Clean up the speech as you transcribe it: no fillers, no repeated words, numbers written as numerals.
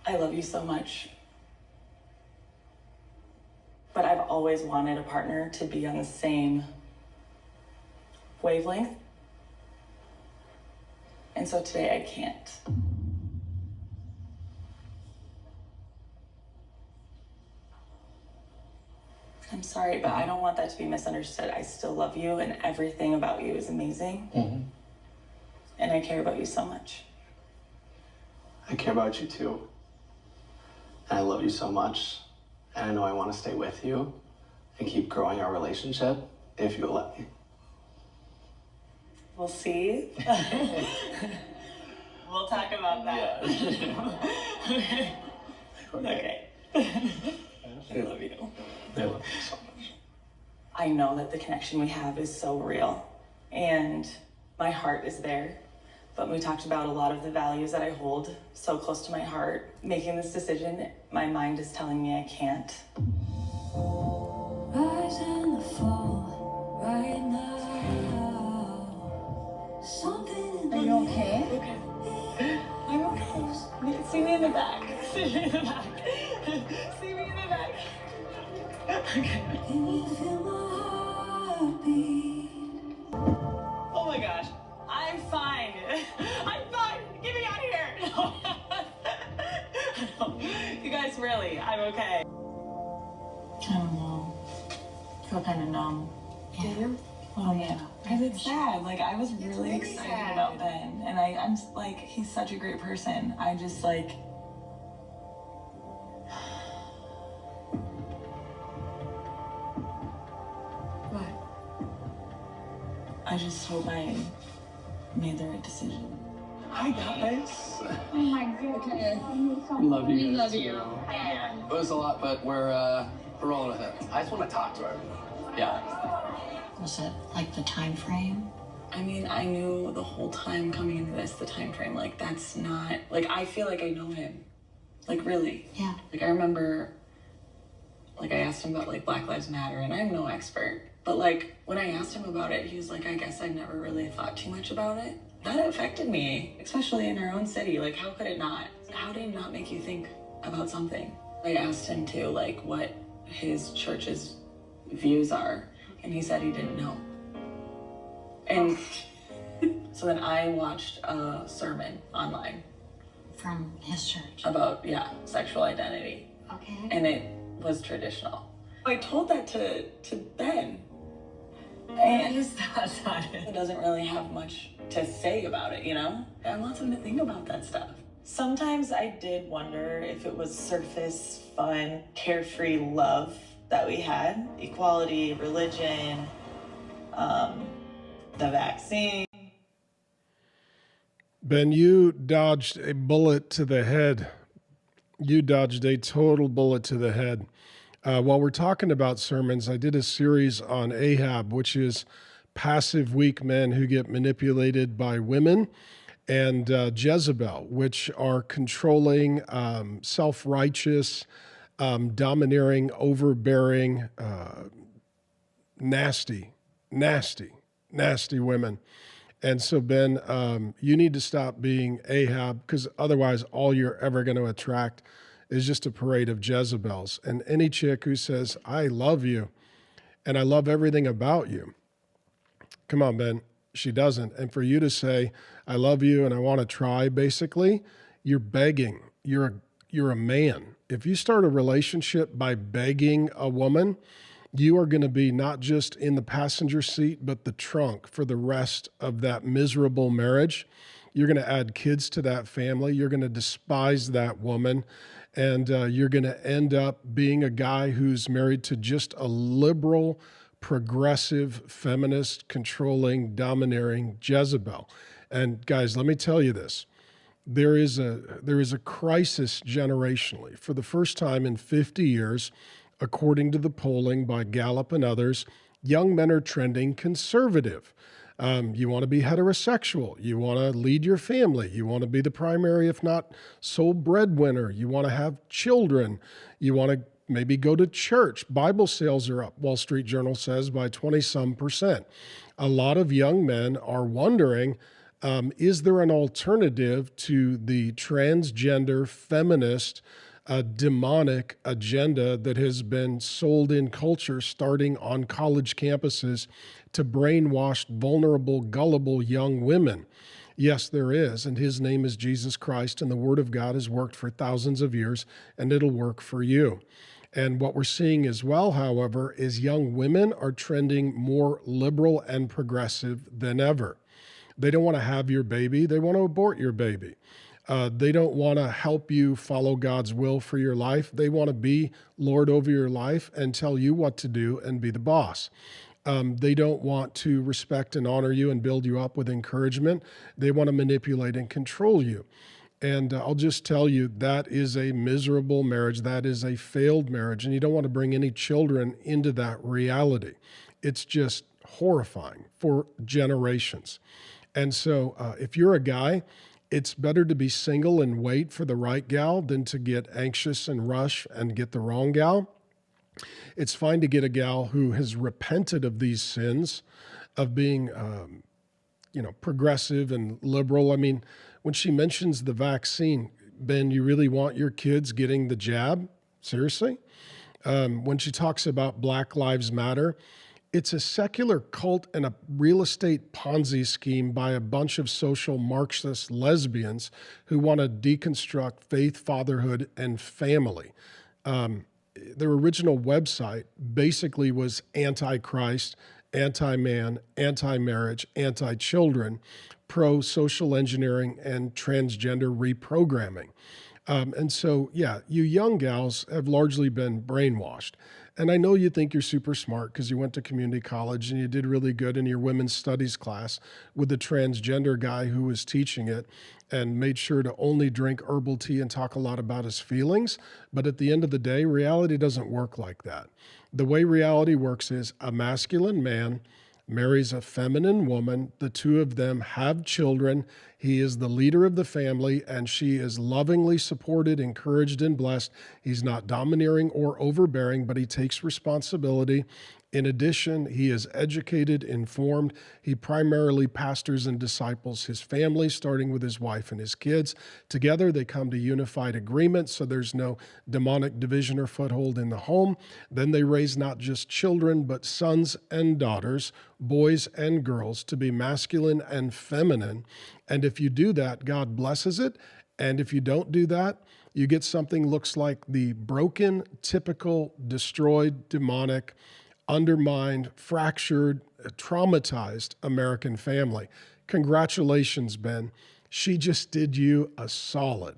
I love you so much. But I've always wanted a partner to be on the same wavelength. And so today I can't. I'm sorry, but I don't want that to be misunderstood. I still love you, and everything about you is amazing. Mm-hmm. And I care about you so much. I care about you too. And I love you so much. And I know I want to stay with you and keep growing our relationship if you'll let me. We'll see. We'll talk about that. Yeah. Okay. I love you. I love you so much. I know that the connection we have is so real, and my heart is there. But we talked about a lot of the values that I hold so close to my heart. Making this decision, my mind is telling me I can't. Rise and fall right now. Something Are you okay? Okay. I'm okay. See me in the back. See me in the back. See me in the back. Okay. Can you feel my heartbeat? Oh my gosh. I'm fine. I'm fine. Get me out of here. No. You guys, really, I'm okay. I don't know. I feel kind of numb. Yeah. Oh yeah. Because it's sad. Like, I was really excited sad. about Ben. And I'm just, like, he's such a great person. I just, like... What? I just hope I made the right decision. Hi, guys. Oh my goodness. Love you We guys love too. you. It was a lot, but we're rolling with it. I just want to talk to her. Yeah. Was it like the time frame? I mean, I knew the whole time coming into this, the time frame, like, that's not, like, I feel like I know him. Like, really. Yeah. Like, I remember, like, I asked him about, like, Black Lives Matter, and I'm no expert. But, like, when I asked him about it, he was like, I guess I've never really thought too much about it. That affected me, especially in our own city. Like, how could it not? How did it not make you think about something? I asked him, too, like, what his church's views are, and he said he didn't know. And so then I watched a sermon online From his church. about, yeah, sexual identity. Okay. And it was traditional. I told that to Ben. And His thoughts on he it. doesn't really have much to say about it, you know? I want him to think about that stuff. Sometimes I did wonder if it was surface, fun, carefree love that we had. Equality, religion, the vaccine. Ben, you dodged a bullet to the head. You dodged a total bullet to the head. While we're talking about sermons, I did a series on Ahab, which is passive, weak men who get manipulated by women, and Jezebel, which are controlling, self-righteous, domineering, overbearing, nasty women. And so, Ben, you need to stop being Ahab, because otherwise all you're ever going to attract is just a parade of Jezebels. And any chick who says, I love you and I love everything about you. Come on, Ben. She doesn't. And for you to say, I love you and I want to try, basically, you're begging. You're a man. If you start a relationship by begging a woman, you are going to be not just in the passenger seat, but the trunk for the rest of that miserable marriage. You're going to add kids to that family. You're going to despise that woman. And you're going to end up being a guy who's married to just a liberal, progressive, feminist, controlling, domineering Jezebel. And guys, let me tell you this. There is a crisis generationally. For the first time in 50 years, according to the polling by Gallup and others, young men are trending conservative. You want to be heterosexual. You want to lead your family. You want to be the primary, if not sole breadwinner. You want to have children. You want to maybe go to church. Bible sales are up, Wall Street Journal says, by 20-some%. A lot of young men are wondering, Is there an alternative to the transgender, feminist, demonic agenda that has been sold in culture starting on college campuses to brainwashed, vulnerable, gullible young women? Yes, there is. And his name is Jesus Christ. And the word of God has worked for thousands of years, and it'll work for you. And what we're seeing as well, however, is young women are trending more liberal and progressive than ever. They don't want to have your baby. They want to abort your baby. They don't want to help you follow God's will for your life. They want to be Lord over your life and tell you what to do and be the boss. They don't want to respect and honor you and build you up with encouragement. They want to manipulate and control you. And I'll just tell you, that is a miserable marriage. That is a failed marriage. And you don't want to bring any children into that reality. It's just horrifying for generations. And so if you're a guy, it's better to be single and wait for the right gal than to get anxious and rush and get the wrong gal. It's fine to get a gal who has repented of these sins of being, progressive and liberal. I mean, when she mentions the vaccine, Ben, you really want your kids getting the jab? Seriously? When she talks about Black Lives Matter, it's a secular cult and a real estate Ponzi scheme by a bunch of social Marxist lesbians who want to deconstruct faith, fatherhood, and family. Their original website basically was anti-Christ, anti-man, anti-marriage, anti-children, pro-social engineering, and transgender reprogramming. And so, yeah, you young gals have largely been brainwashed. And I know you think you're super smart because you went to community college and you did really good in your women's studies class with the transgender guy who was teaching it and made sure to only drink herbal tea and talk a lot about his feelings. But at the end of the day, reality doesn't work like that. The way reality works is a masculine man marries a feminine woman. The two of them have children. He is the leader of the family, and she is lovingly supported, encouraged, and blessed. He's not domineering or overbearing, but he takes responsibility. In addition, he is educated, informed. He primarily pastors and disciples his family, starting with his wife and his kids. Together, they come to unified agreement, so there's no demonic division or foothold in the home. Then they raise not just children, but sons and daughters, boys and girls, to be masculine and feminine. And if you do that, God blesses it. And if you don't do that, you get something looks like the broken, typical, destroyed, demonic, undermined, fractured, traumatized American family. Congratulations, Ben. She just did you a solid.